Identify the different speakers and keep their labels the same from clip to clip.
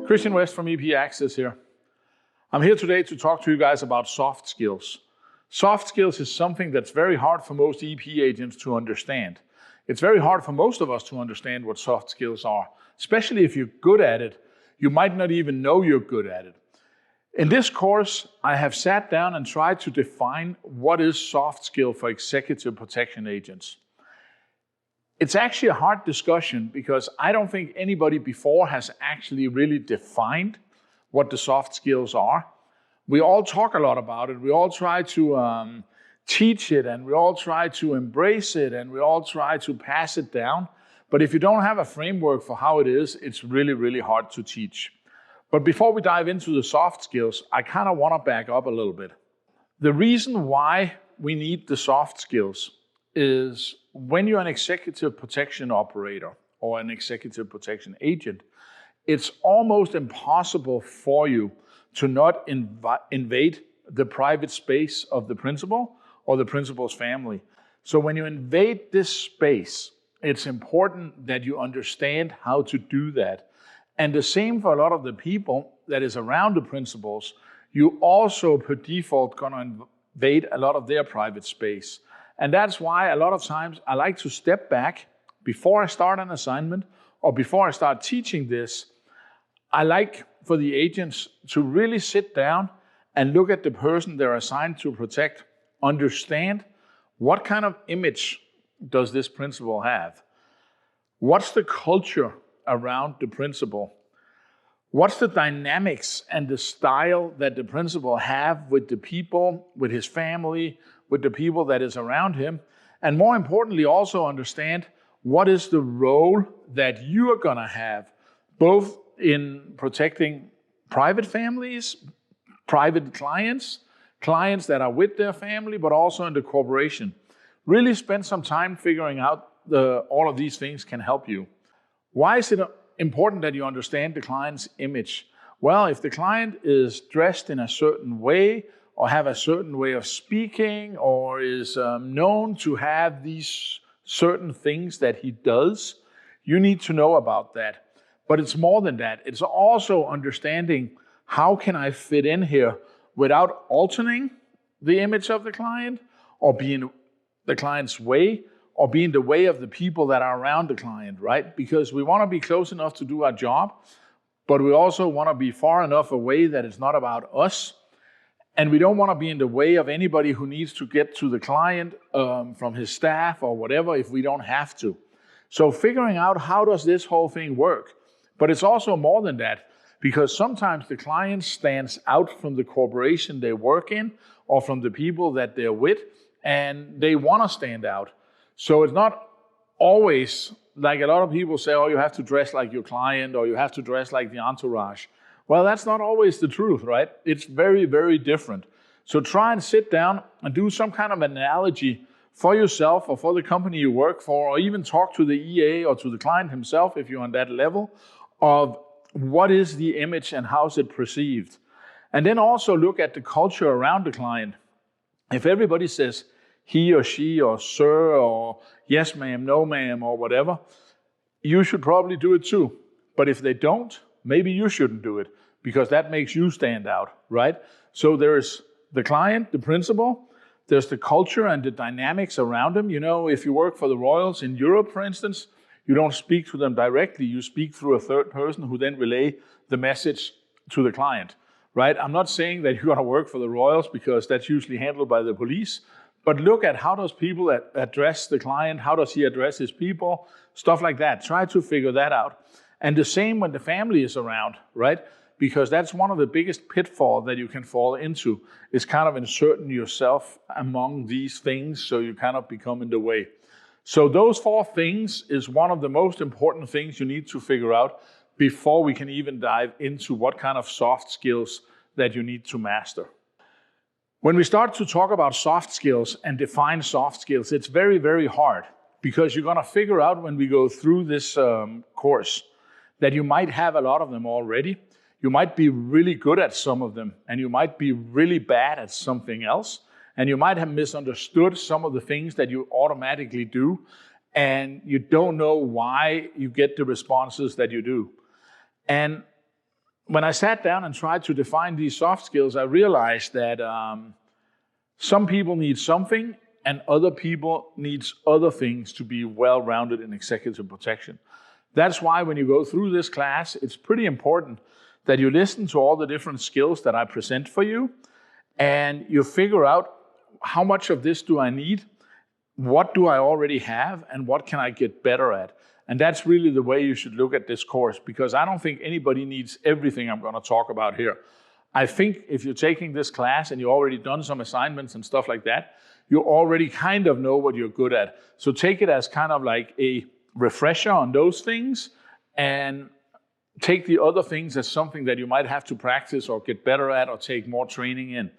Speaker 1: Christian West from EP Access here. I'm here today to talk to you guys about soft skills. Soft skills is something that's very hard for most EP agents to understand. It's very hard for most of us to understand what soft skills are, especially if you're good at it. You might not even know you're good at it. In this course, I have sat down and tried to define what is soft skill for executive protection agents. It's actually a hard discussion because I don't think anybody before has actually really defined what the soft skills are. We all talk a lot about it. We all try to teach it, and we all try to embrace it, and we all try to pass it down. But if you don't have a framework for how it is, it's really, really hard to teach. But before we dive into the soft skills, I kind of want to back up a little bit. The reason why we need the soft skills is when you're an executive protection operator or an executive protection agent, it's almost impossible for you to not invade the private space of the principal or the principal's family. So when you invade this space, it's important that you understand how to do that. And the same for a lot of the people that is around the principals. You also, per default, gonna invade a lot of their private space. And that's why a lot of times I like to step back before I start an assignment or before I start teaching this. I like for the agents to really sit down and look at the person they're assigned to protect, understand what kind of image does this principal have? What's the culture around the principal? What's the dynamics and the style that the principal have with the people, with his family, with the people that is around him? And more importantly, also understand what is the role that you are gonna have, both in protecting private families, private clients, clients that are with their family, but also in the corporation. Really spend some time figuring out all of these things can help you. Why is it important that you understand the client's image? Well, if the client is dressed in a certain way or have a certain way of speaking or is known to have these certain things that he does, you need to know about that. But it's more than that. It's also understanding how can I fit in here without altering the image of the client or being the client's way or being the way of the people that are around the client, right? Because we want to be close enough to do our job, but we also want to be far enough away that it's not about us. And we don't want to be in the way of anybody who needs to get to the client from his staff or whatever if we don't have to. So figuring out how does this whole thing work? But it's also more than that, because sometimes the client stands out from the corporation they work in or from the people that they're with, and they want to stand out. So it's not always like a lot of people say, oh, you have to dress like your client or you have to dress like the entourage. Well, that's not always the truth, right? It's very, very different. So try and sit down and do some kind of analogy for yourself or for the company you work for, or even talk to the EA or to the client himself if you're on that level of what is the image and how is it perceived. And then also look at the culture around the client. If everybody says he or she or sir or yes ma'am, no ma'am or whatever, you should probably do it too. But if they don't, maybe you shouldn't do it because that makes you stand out, right? So there's the client, the principal, there's the culture and the dynamics around them. You know, if you work for the Royals in Europe, for instance, you don't speak to them directly, you speak through a third person who then relay the message to the client, right? I'm not saying that you're gonna work for the Royals because that's usually handled by the police, but look at how does people address the client, how does he address his people, stuff like that. Try to figure that out. And the same when the family is around, right? Because that's one of the biggest pitfalls that you can fall into, is kind of inserting yourself among these things so you kind of become in the way. So those 4 things is one of the most important things you need to figure out before we can even dive into what kind of soft skills that you need to master. When we start to talk about soft skills and define soft skills, it's very, very hard because you're gonna figure out when we go through this course that you might have a lot of them already. You might be really good at some of them and you might be really bad at something else. And you might have misunderstood some of the things that you automatically do, and you don't know why you get the responses that you do. And when I sat down and tried to define these soft skills, I realized that some people need something and other people need other things to be well-rounded in executive protection. That's why when you go through this class, it's pretty important that you listen to all the different skills that I present for you and you figure out how much of this do I need, what do I already have, and what can I get better at. And that's really the way you should look at this course, because I don't think anybody needs everything I'm going to talk about here. I think if you're taking this class and you've already done some assignments and stuff like that, you already kind of know what you're good at. So take it as kind of like a refresher on those things and take the other things as something that you might have to practice or get better at or take more training in.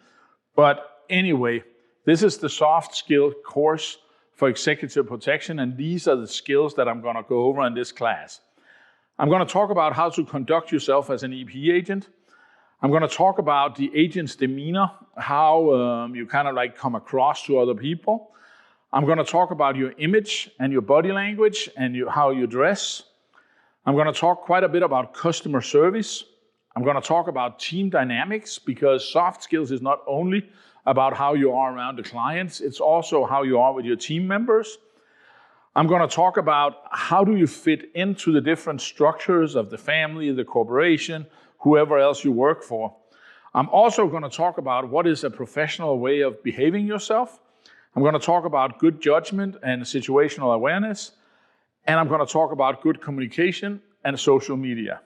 Speaker 1: But anyway, this is the soft skill course for executive protection, and these are the skills that I'm going to go over in this class. I'm going to talk about how to conduct yourself as an EP agent. I'm going to talk about the agent's demeanor, how you kind of like come across to other people. I'm going to talk about your image and your body language and how you dress. I'm going to talk quite a bit about customer service. I'm going to talk about team dynamics, because soft skills is not only about how you are around the clients, it's also how you are with your team members. I'm going to talk about how do you fit into the different structures of the family, the corporation, whoever else you work for. I'm also going to talk about what is a professional way of behaving yourself. I'm going to talk about good judgment and situational awareness. And I'm going to talk about good communication and social media.